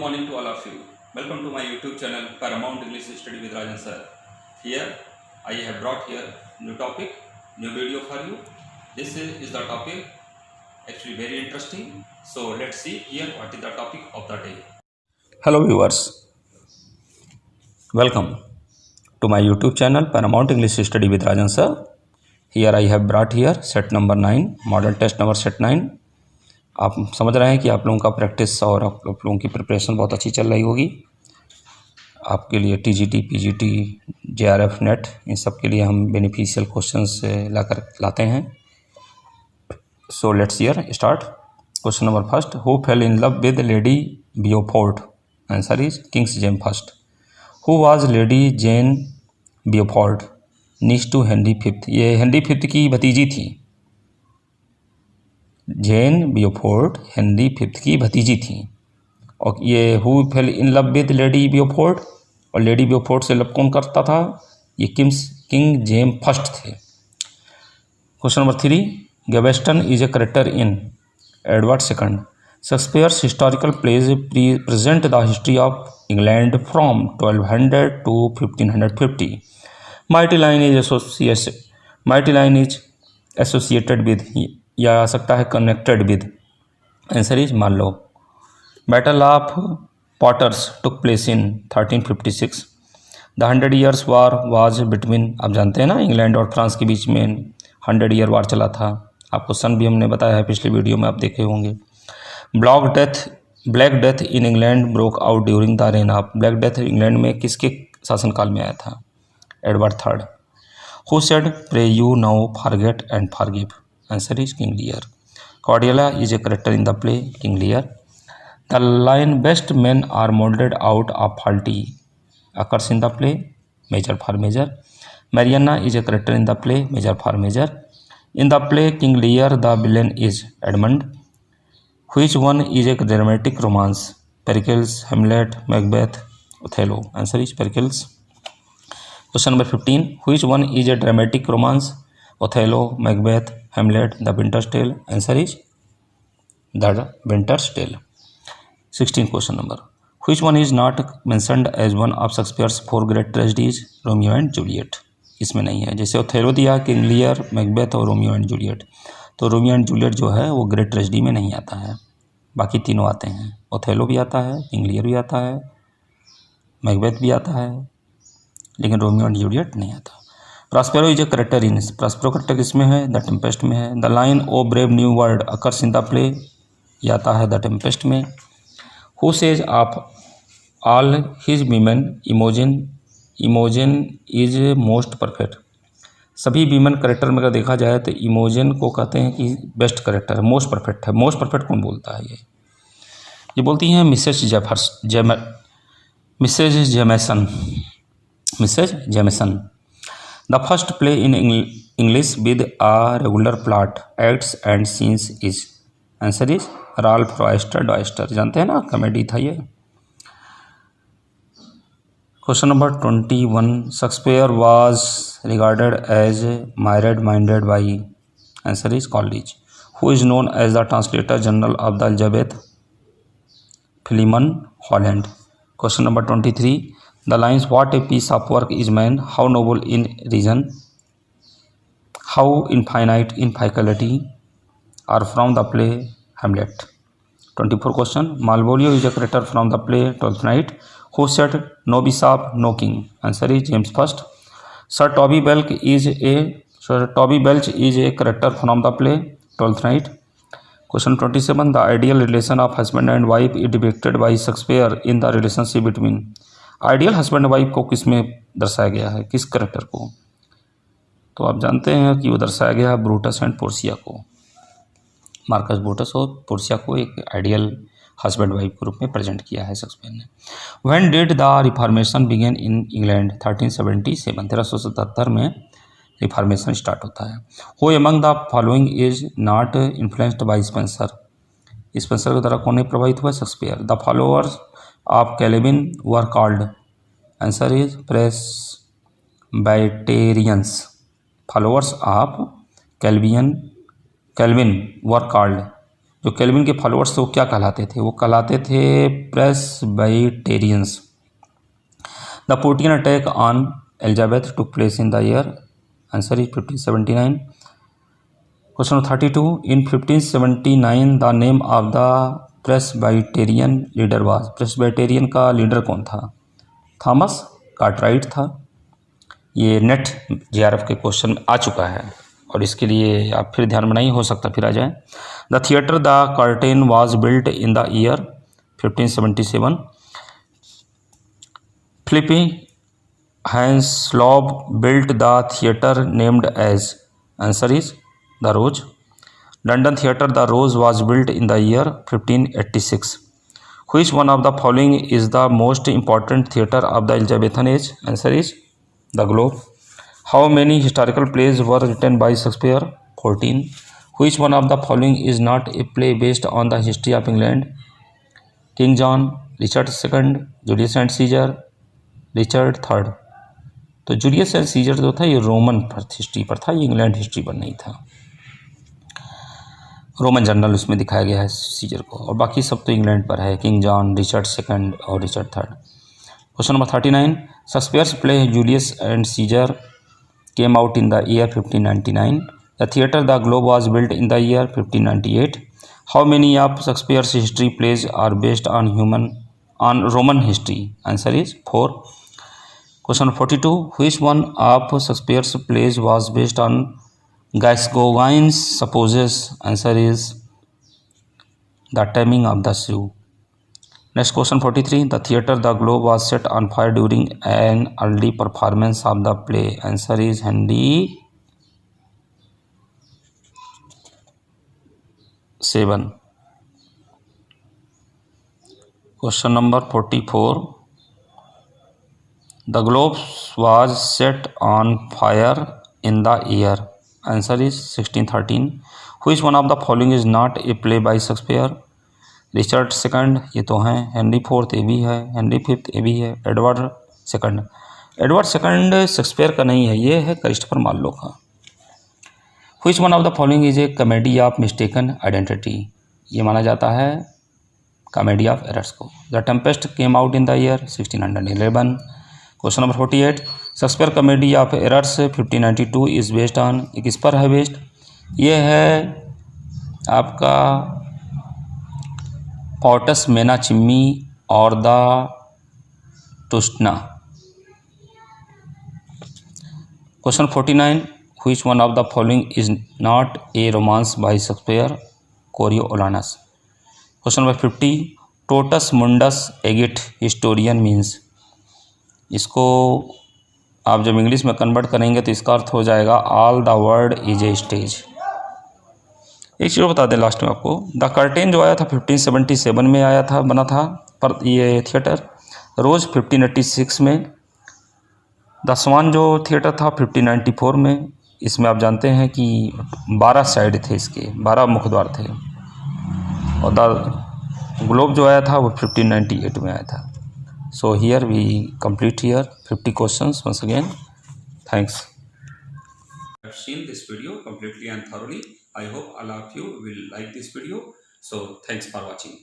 morning to all of you. Welcome to my YouTube channel Paramount English Study with Rajan sir. Here I have brought here new topic, new video for you. This is the topic actually very interesting. So let's see here what is the topic of the day. Hello viewers. Welcome to my YouTube channel Paramount English Study with Rajan sir. Here I have brought here set number 9, model test number set 9. आप समझ रहे हैं कि आप लोगों का practice और आप लोगों की प्रिपरेशन बहुत अच्छी चल रही होगी। आपके लिए टीजीटी, पीजीटी, जेआरएफ, नेट इन सब के लिए हम बेनिफिशियल क्वेश्चंस लाते हैं। So let's here start. Question number first, who fell in love with Lady Beaufort? Answer is King James first. Who was Lady Jane Beaufort? Niece to Henry fifth. ये Henry fifth की भतीजी थी। जेन बियोफोर्ट Henry fifth की भतीजी थी। और ये who fell in love with Lady Beaufort, और लेडी बियोफोर्ट से लव कौन करता था? ये किंग जेम फर्स्ट थे। Question number 3, Gaveston is a character in Edward second. Shakespeare's historical plays present the history of England from 1200 to 1550। Mighty line is associated with, या आ सकता है connected with. Answer is Marlowe. Battle of Poitiers took place in 1356। The 100 Years war was between, आप जानते हैं ना, England और France के बीच में 100 Year वार चला था। आपको सन भी हमने बताया है, पिछले वीडियो में आप देखे होंगे। Black Death in England broke out during the reign of, Black Death England में किसके शासनकाल में आया था? Edward third. Who said pray you now forget and forgive? Answer is King Lear. Cordelia is a character in the play King Lear. The line best men are molded out of faulty occurs in the play Major for Major. Mariana is a character in the play Major for Major. In the play King Lear, the villain is Edmund. Which one is a dramatic romance? Pericles, Hamlet, Macbeth, Othello. Answer is Pericles. Question number 15. Which one is a dramatic romance? Othello, Macbeth, Hamlet, The Winter's Tale. Answer is The Winter's Tale. 16 question number. Which one is not mentioned as one of Shakespeare's 4 great tragedies? Romeo and Juliet. इसमें नहीं है। जैसे Othello दिया, King Lear, Macbeth और Romeo and Juliet. तो Romeo and Juliet जो है वो ग्रेट ट्रेजेडी में नहीं आता है, बाकी तीनों आते हैं। ओथेलो भी आता है, किंग लियर भी आता है, मैकबेथ भी आता है, लेकिन रोमियो एंड जूलियट नहीं आता। Prospero is a character in, Prospero character किसमें है? द टेम्पेस्ट में है। The line O brave new world occurs in the play, ये आता है द टेम्पेस्ट में। Who says of all his women Imogen is most perfect? सभी women character में अगर देखा जाए तो इमोजन को कहते हैं कि बेस्ट करेक्टर है, मोस्ट परफेक्ट है। मोस्ट परफेक्ट कौन बोलता है? ये बोलती हैं Mrs जेमेसन। The first play in English with a regular plot, acts and scenes is, answer is Ralph Roister. जानते हैं ना, कॉमेडी था ये। Question number 21, Shakespeare was regarded as married-minded by, answer is Coleridge. Who is known as the translator general of the Elizabeth? Philemon Holland. Question number 23, the lines what a piece of work is man, how noble in reason, how infinite in faculty are from the play Hamlet. 24 question, Malvolio is a character from the play Twelfth Night. Who said no bishop, no king? Answer is James First. Sir Toby Belch is a character from the play Twelfth Night. Question 27, the ideal relation of husband and wife is depicted by Shakespeare in the relationship between, ideal husband wife को किस में दर्शाया गया है, किस character को? तो आप जानते हैं कि वो दर्शाया गया है ब्रूटस एंड पोर्सिया को। मार्कस ब्रूटस और पोर्सिया को एक आइडियल हस्बैंड वाइफ के रूप में प्रेजेंट किया है शेक्सपियर ने। When did the reformation begin in England? 1377, 1377 में रिफॉर्मेशन स्टार्ट होता है। Who among the following is not influenced by Spencer? Spencer के द्वारा कौन नहीं प्रभावित हुआ? Shakespeare. The followers of Calvin were called, answer is Presbyterians. Followers of Calvin were called जो कैल्विन के फॉलोअर्स थे वो क्या कहलाते थे? वो कहलाते थे Presbyterians. The Puritan attack on Elizabeth took place in the year, answer is 1579। Question 32, in 1579 the name of the Presbyterian leader was. Presbyterian का लीडर कौन था? थॉमस कार्टराइट था। ये नेट जेआरएफ के क्वेश्चन में आ चुका है और इसके लिए आप फिर ध्यान बनाइए, हो सकता फिर आ जाए। The theatre the Curtain was built in the year 1577। Philip Henslowe built the theatre named as, answer is the Rose. London theatre the Rose was built in the year 1586। Which one of the following is the most important theatre of the Elizabethan age? Answer is the Globe. How many historical plays were written by Shakespeare? 14. Which one of the following is not a play based on the history of England? King John, Richard II, Julius and Caesar, Richard III. तो Julius and scissor जो था ये Roman history पर था, ये England history पर नहीं था। रोमन जनरल उसमें दिखाया गया है सीजर को, और बाकी सब तो इंग्लैंड पर है, किंग जॉन, रिचर्ड सेकंड और Richard third. Question number 39, Shakespeare's play Julius and Caesar came out in the year 1599। The theatre the Globe was built in the year 1598। How many of Shakespeare's history plays are based on Roman history? Answer is 4। Question 42, which one of Shakespeare's plays was based on Gascoigne's supposes? Answer is The Taming of the Shrew. Next question 43. The theatre The Globe was set on fire during an early performance of the play. Answer is Henry VII. Question number 44. The Globe was set on fire in the year. Answer is 1613. Which one of the following is not a play by Shakespeare? Richard second ये तो हैं, Henry fourth ये भी है, Henry fifth ये भी है, Edward second. Edward second Shakespeare का नहीं है, ये है क्रिस्टोफर मार्लो का। Which one of the following is a comedy of mistaken identity? ये माना जाता है कॉमेडी ऑफ एरर्स को। The Tempest came out in the year 1611। Question number 48, Shakespeare comedy of errors 1592 is based on, ये किस पर है बेस्ड? ये है आपका पॉटस मेना चिम्मी और द टुस्टना। Question 49, which one of the following is not a romance by Shakespeare? Coriolanus. Question number 50, टोटस मुंडस एगिट हिस्टोरियन मीन्स, इसको आप जब इंग्लिश में कन्वर्ट करेंगे तो इसका अर्थ हो जाएगा all the world is a stage. एक चीज़ बता दें लास्ट में आपको, द कर्टेन जो आया था 1577 में आया था, बना था पर ये थिएटर। रोज 1586 में। द स्वान जो थिएटर था 1594 में। इसमें आप जानते हैं कि 12 साइड थे, इसके 12 मुखद्वार थे। और द ग्लोब जो आया था वो 1598 में आया था। So here we complete here 50 questions once again. Thanks. I've seen this video completely and thoroughly. I hope all of you will like this video. So thanks for watching.